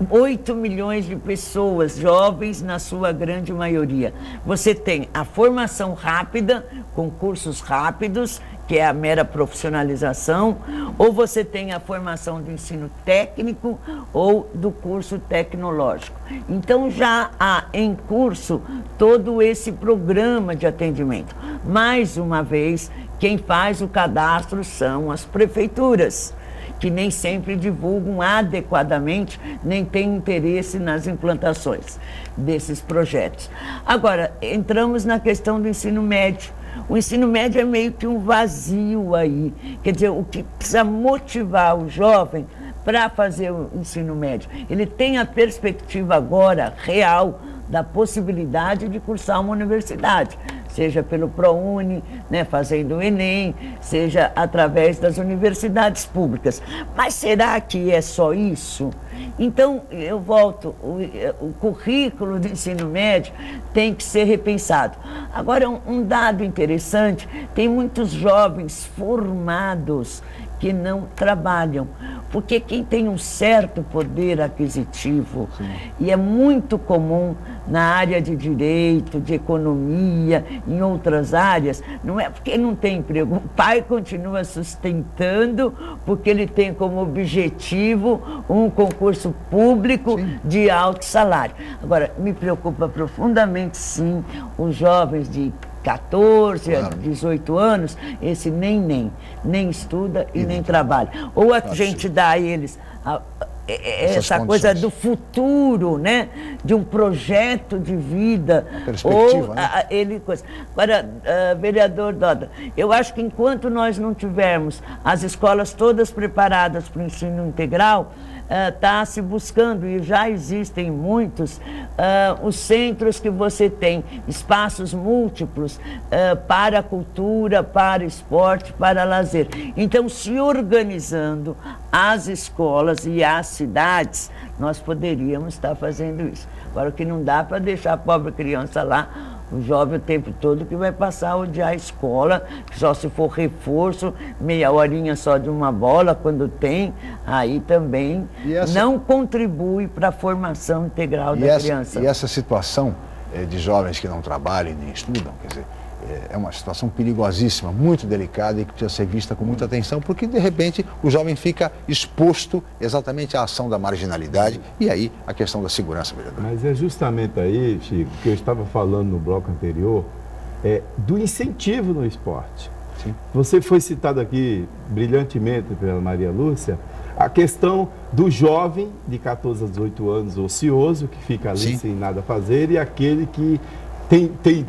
8 milhões de pessoas, jovens na sua grande maioria. Você tem a formação rápida, com cursos rápidos, que é a mera profissionalização, ou você tem a formação do ensino técnico ou do curso tecnológico. Então já há em curso todo esse programa de atendimento. Mais uma vez, quem faz o cadastro são as prefeituras, que nem sempre divulgam adequadamente, nem têm interesse nas implantações desses projetos. Agora, entramos na questão do ensino médio. O ensino médio é meio que um vazio aí. Quer dizer, o que precisa motivar o jovem para fazer o ensino médio? Ele tem a perspectiva agora, real, da possibilidade de cursar uma universidade, seja pelo ProUni, né, fazendo o Enem, seja através das universidades públicas. Mas será que é só isso? Então, eu volto, o currículo do ensino médio tem que ser repensado. Agora, um dado interessante, tem muitos jovens formados que não trabalham, porque quem tem um certo poder aquisitivo, e é muito comum na área de direito, de economia, em outras áreas, não é porque não tem emprego, o pai continua sustentando porque ele tem como objetivo um concurso público de alto salário. Agora, me preocupa profundamente, sim, os jovens de 14 a 18 anos, esse nem estuda e nem trabalha. Ou a gente dá a eles essa coisa do futuro, né? De um projeto de vida. Perspectiva, né? Agora, vereador Doda, eu acho que enquanto nós não tivermos as escolas todas preparadas para o ensino integral, está se buscando, e já existem muitos, os centros que você tem espaços múltiplos para a cultura, para esporte, para lazer. Então, se organizando as escolas e as cidades, nós poderíamos estar fazendo isso. Agora, o que não dá para deixar a pobre criança lá, o jovem o tempo todo que vai passar a odiar a escola, só se for reforço, meia horinha só de uma bola, quando tem, aí também não contribui para a formação integral da criança. E essa situação de jovens que não trabalham nem estudam, quer dizer, é uma situação perigosíssima, muito delicada e que precisa ser vista com muita atenção, porque de repente o jovem fica exposto exatamente à ação da marginalidade e aí a questão da segurança, vereador. Mas é justamente aí, Chico, que eu estava falando no bloco anterior, do incentivo no esporte. Sim. Você foi citado aqui brilhantemente pela Maria Lúcia, a questão do jovem de 14 a 18 anos ocioso, que fica ali sem nada a fazer, e aquele que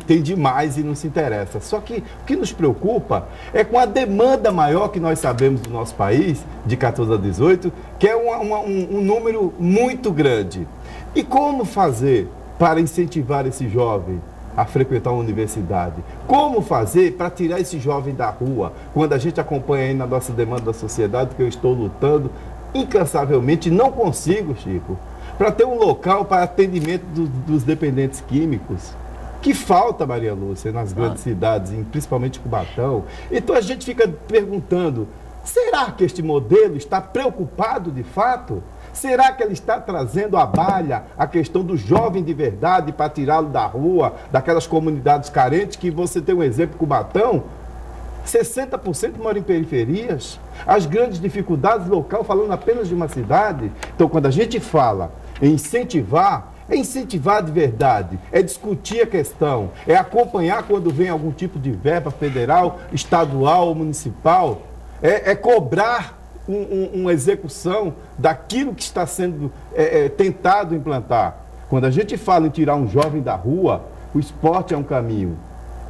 tem demais e não se interessa. Só que o que nos preocupa é com a demanda maior que nós sabemos do nosso país, de 14 a 18, que é um número muito grande. E como fazer para incentivar esse jovem a frequentar uma universidade? Como fazer para tirar esse jovem da rua? Quando a gente acompanha aí na nossa demanda da sociedade, que eu estou lutando incansavelmente, não consigo, Chico, para ter um local para atendimento dos dependentes químicos. Que falta, Maria Lúcia, nas grandes cidades, principalmente Cubatão. Então a gente fica perguntando, será que este modelo está preocupado de fato? Será que ele está trazendo à baila a questão do jovem de verdade para tirá-lo da rua, daquelas comunidades carentes, que você tem um exemplo, Cubatão, 60% moram em periferias, as grandes dificuldades local, falando apenas de uma cidade. Então, quando a gente fala em incentivar, é incentivar de verdade, é discutir a questão, é acompanhar quando vem algum tipo de verba federal, estadual ou municipal, é cobrar uma execução daquilo que está sendo tentado implantar. Quando a gente fala em tirar um jovem da rua, o esporte é um caminho.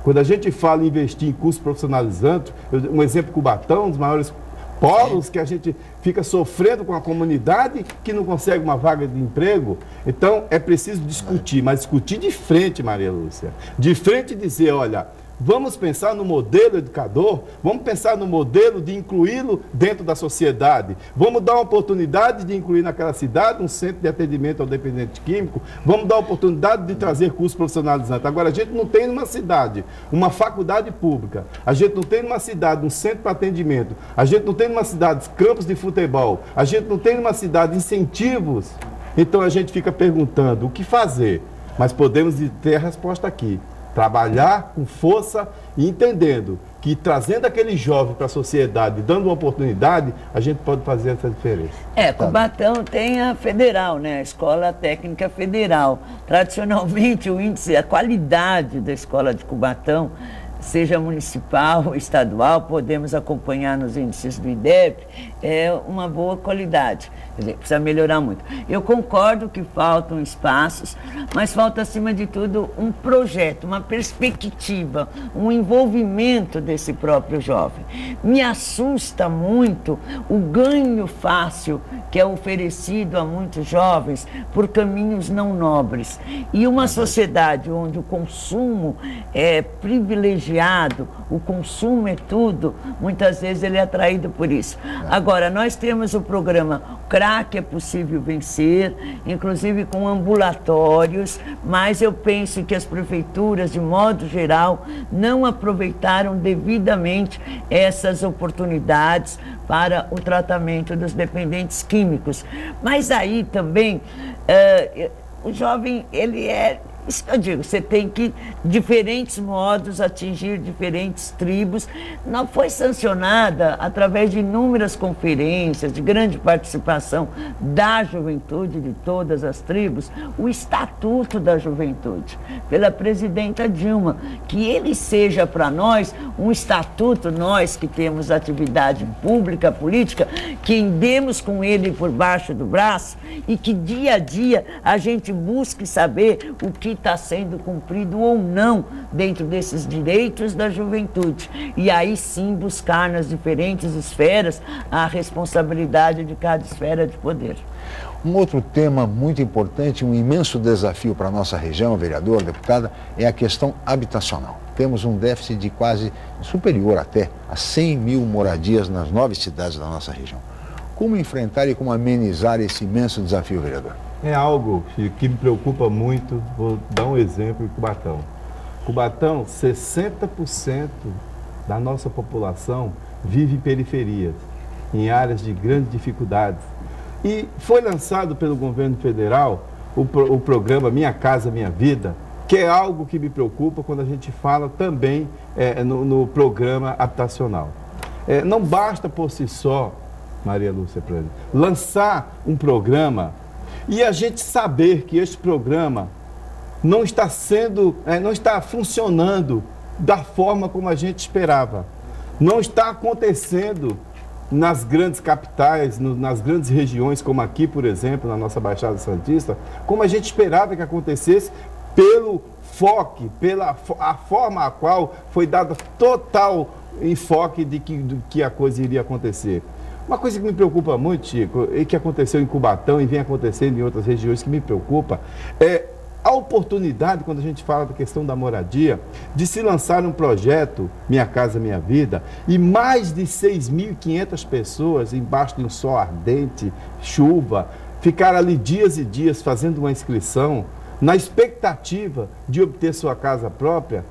Quando a gente fala em investir em curso profissionalizante, um exemplo, Cubatão, um dos maiores polos que a gente fica sofrendo com a comunidade que não consegue uma vaga de emprego. Então, é preciso discutir, mas discutir de frente, Maria Lúcia. De frente dizer, olha, vamos pensar no modelo educador, vamos pensar no modelo de incluí-lo dentro da sociedade, vamos dar uma oportunidade de incluir naquela cidade um centro de atendimento ao dependente químico, vamos dar a oportunidade de trazer curso profissionalizante. Agora, a gente não tem numa cidade uma faculdade pública, a gente não tem numa cidade um centro para atendimento, a gente não tem numa cidade campos de futebol, a gente não tem numa cidade incentivos Então a gente fica perguntando o que fazer, mas podemos ter a resposta aqui. Trabalhar com força e entendendo que trazendo aquele jovem para a sociedade, dando uma oportunidade, a gente pode fazer essa diferença. Cubatão tem a federal, né? A Escola Técnica Federal. Tradicionalmente, o índice, a qualidade da escola de Cubatão, seja municipal ou estadual, podemos acompanhar nos índices do IDEB, é uma boa qualidade. Quer dizer, precisa melhorar muito. Eu concordo que faltam espaços, mas falta, acima de tudo, um projeto, uma perspectiva, um envolvimento desse próprio jovem. Me assusta muito o ganho fácil que é oferecido a muitos jovens por caminhos não nobres. E uma sociedade onde o consumo é privilegiado, o consumo é tudo, muitas vezes ele é atraído por isso. Agora, nós temos o programa Crack é Possível Vencer, inclusive com ambulatórios, mas eu penso que as prefeituras, de modo geral, não aproveitaram devidamente essas oportunidades para o tratamento dos dependentes químicos. Mas aí também, o jovem, ele é... Isso que eu digo, você tem que, diferentes modos, atingir diferentes tribos. Não foi sancionada, através de inúmeras conferências, de grande participação da juventude, de todas as tribos, o Estatuto da Juventude, pela presidenta Dilma, que ele seja para nós um estatuto, nós que temos atividade pública, política, que andemos com ele por baixo do braço e que dia a dia a gente busque saber o que está sendo cumprido ou não dentro desses direitos da juventude. E aí sim buscar nas diferentes esferas a responsabilidade de cada esfera de poder. Um outro tema muito importante, um imenso desafio para a nossa região, vereador, deputada, é a questão habitacional. Temos um déficit de quase, superior até, a 100 mil moradias nas 9 cidades da nossa região. Como enfrentar e como amenizar esse imenso desafio, vereador? É algo que me preocupa muito. Vou dar um exemplo em Cubatão. Cubatão, 60% da nossa população vive em periferias, em áreas de grandes dificuldades. E foi lançado pelo governo federal o programa Minha Casa Minha Vida, que é algo que me preocupa quando a gente fala também no programa habitacional. Não basta por si só, Maria Lúcia, lançar um programa e a gente saber que este programa não está funcionando da forma como a gente esperava. Não está acontecendo nas grandes capitais, nas grandes regiões, como aqui, por exemplo, na nossa Baixada Santista, como a gente esperava que acontecesse, pelo foco, a forma a qual foi dado total enfoque de que a coisa iria acontecer. Uma coisa que me preocupa muito, Chico, e que aconteceu em Cubatão e vem acontecendo em outras regiões que me preocupa, é a oportunidade, quando a gente fala da questão da moradia, de se lançar um projeto, Minha Casa Minha Vida, e mais de 6.500 pessoas, embaixo de um sol ardente, chuva, ficaram ali dias e dias fazendo uma inscrição, na expectativa de obter sua casa própria,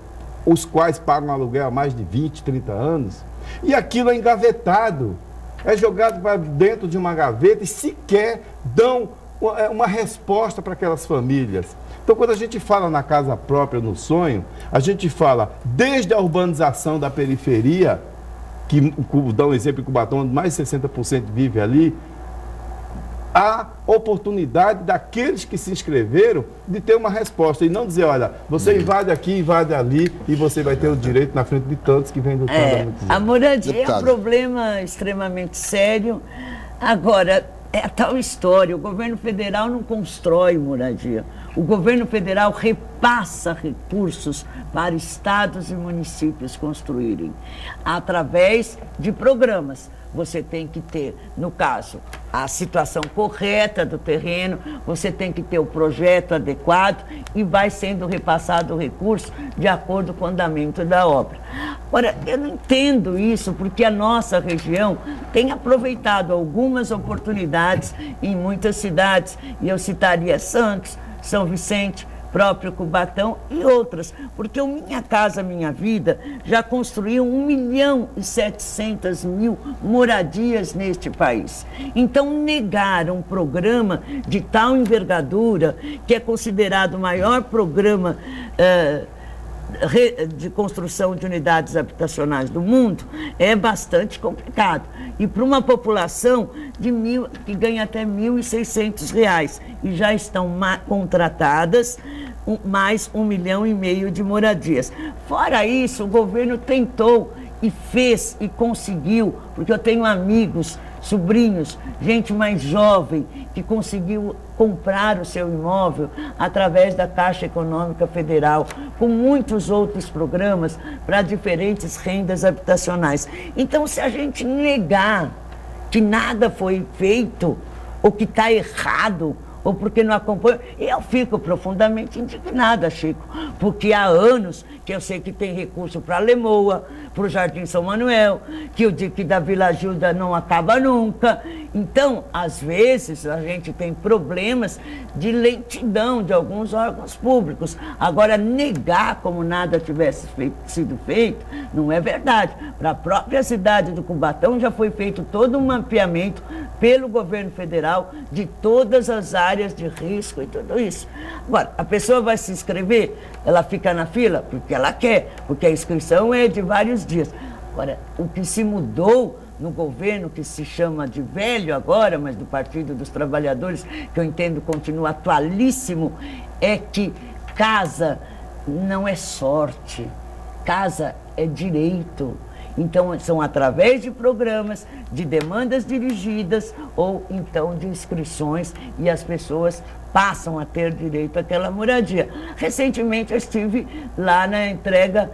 os quais pagam aluguel há mais de 20, 30 anos, e aquilo é engavetado. É jogado para dentro de uma gaveta e sequer dão uma resposta para aquelas famílias. Então, quando a gente fala na casa própria, no sonho, a gente fala desde a urbanização da periferia, que dá um exemplo em Cubatão, onde mais de 60% vive ali, a oportunidade daqueles que se inscreveram de ter uma resposta e não dizer, olha, você invade aqui, invade ali e você vai ter o direito na frente de tantos que vêm lutando há muitos anos. A moradia é um problema extremamente sério. Agora, é a tal história, o governo federal não constrói moradia. O governo federal repassa recursos para estados e municípios construírem, através de programas. Você tem que ter, no caso, a situação correta do terreno, você tem que ter o projeto adequado e vai sendo repassado o recurso de acordo com o andamento da obra. Ora, eu não entendo isso porque a nossa região tem aproveitado algumas oportunidades em muitas cidades, e eu citaria Santos, São Vicente, próprio Cubatão e outras, porque o Minha Casa Minha Vida já construiu 1.700.000 moradias neste país. Então, negar um programa de tal envergadura, que é considerado o maior programa de construção de unidades habitacionais do mundo, é bastante complicado. E para uma população que ganha até R$ 1.600, e já estão contratadas mais 1,5 milhão de moradias. Fora isso, o governo tentou e fez e conseguiu, porque eu tenho amigos, sobrinhos, gente mais jovem que conseguiu comprar o seu imóvel através da Caixa Econômica Federal, com muitos outros programas para diferentes rendas habitacionais. Então, se a gente negar que nada foi feito, ou que está errado, ou porque não acompanha, eu fico profundamente indignada, Chico, porque há anos que eu sei que tem recurso para a Lemoa, para o Jardim São Manuel, que o dique da Vila Gilda não acaba nunca. Então, às vezes, a gente tem problemas de lentidão de alguns órgãos públicos. Agora, negar como nada tivesse sido feito, não é verdade. Para a própria cidade do Cubatão já foi feito todo um mapeamento pelo governo federal de todas as áreas de risco e tudo isso. Agora, a pessoa vai se inscrever, ela fica na fila porque ela quer, porque a inscrição é de vários dias. Agora, o que se mudou no governo, que se chama de velho agora, mas do Partido dos Trabalhadores, que eu entendo continua atualíssimo, é que casa não é sorte, casa é direito. Então, são através de programas, de demandas dirigidas ou então de inscrições, e as pessoas passam a ter direito àquela moradia. Recentemente eu estive lá na entrega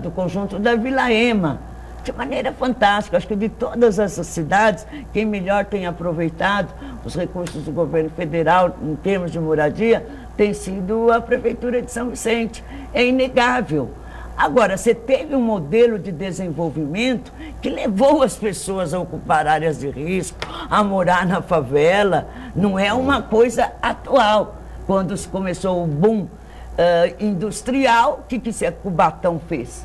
do conjunto da Vila Ema, de maneira fantástica. Acho que de todas essas cidades, quem melhor tem aproveitado os recursos do governo federal em termos de moradia tem sido a Prefeitura de São Vicente. É inegável. Agora, você teve um modelo de desenvolvimento que levou as pessoas a ocupar áreas de risco, a morar na favela. Não é uma coisa atual. Quando começou o boom industrial, o que Cubatão fez?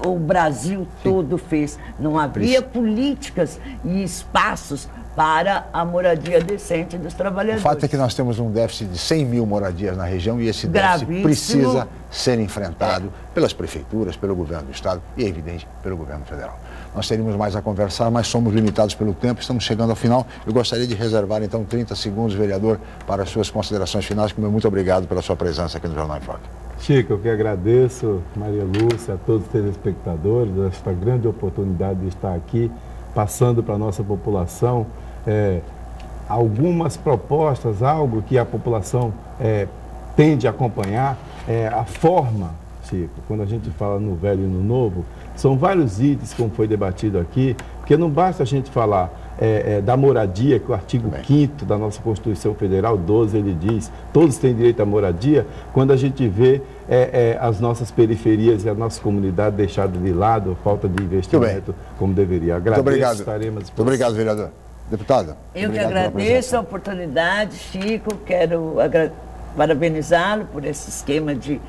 O Brasil todo fez. Não havia políticas e espaços para a moradia decente dos trabalhadores. O fato é que nós temos um déficit de 100 mil moradias na região, e esse déficit precisa ser enfrentado pelas prefeituras, pelo governo do estado e, é evidente, pelo governo federal. Nós teríamos mais a conversar, mas somos limitados pelo tempo, estamos chegando ao final. Eu gostaria de reservar, então, 30 segundos, vereador, para as suas considerações finais. Muito obrigado pela sua presença aqui no Jornal em Foque. Chico, eu que agradeço, Maria Lúcia, a todos os telespectadores, esta grande oportunidade de estar aqui, passando para a nossa população algumas propostas, algo que a população tende a acompanhar, a forma, Chico, quando a gente fala no velho e no novo, são vários itens, como foi debatido aqui, porque não basta a gente falar da moradia, que o artigo 5º da nossa Constituição Federal, 12, ele diz, todos têm direito à moradia, quando a gente vê as nossas periferias e a nossa comunidade deixadas de lado, falta de investimento como deveria. Agradeço, muito obrigado. Estaremos... Muito obrigado, vereador. Deputada. Eu que agradeço a oportunidade, Chico, quero parabenizá-lo por esse esquema de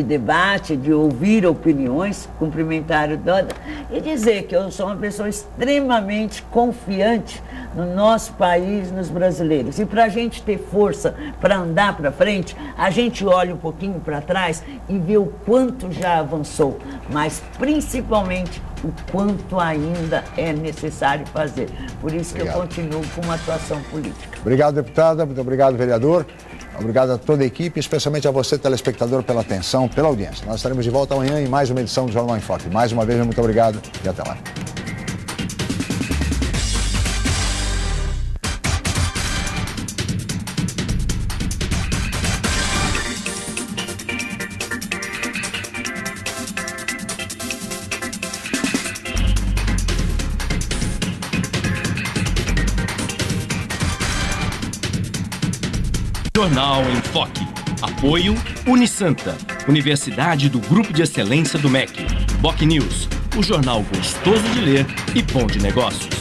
debate, de ouvir opiniões, cumprimentar o Doda e dizer que eu sou uma pessoa extremamente confiante no nosso país, nos brasileiros. E para a gente ter força para andar para frente, a gente olha um pouquinho para trás e vê o quanto já avançou, mas principalmente o quanto ainda é necessário fazer. Por isso que eu continuo com uma atuação política. Obrigado, deputada. Muito obrigado, vereador. Obrigado a toda a equipe, especialmente a você, telespectador, pela atenção, pela audiência. Nós estaremos de volta amanhã em mais uma edição do Jornal em Foque. Mais uma vez, muito obrigado e até lá. Jornal em Foque. Apoio Unisanta, Universidade do Grupo de Excelência do MEC. Boc News, o jornal gostoso de ler e bom de negócios.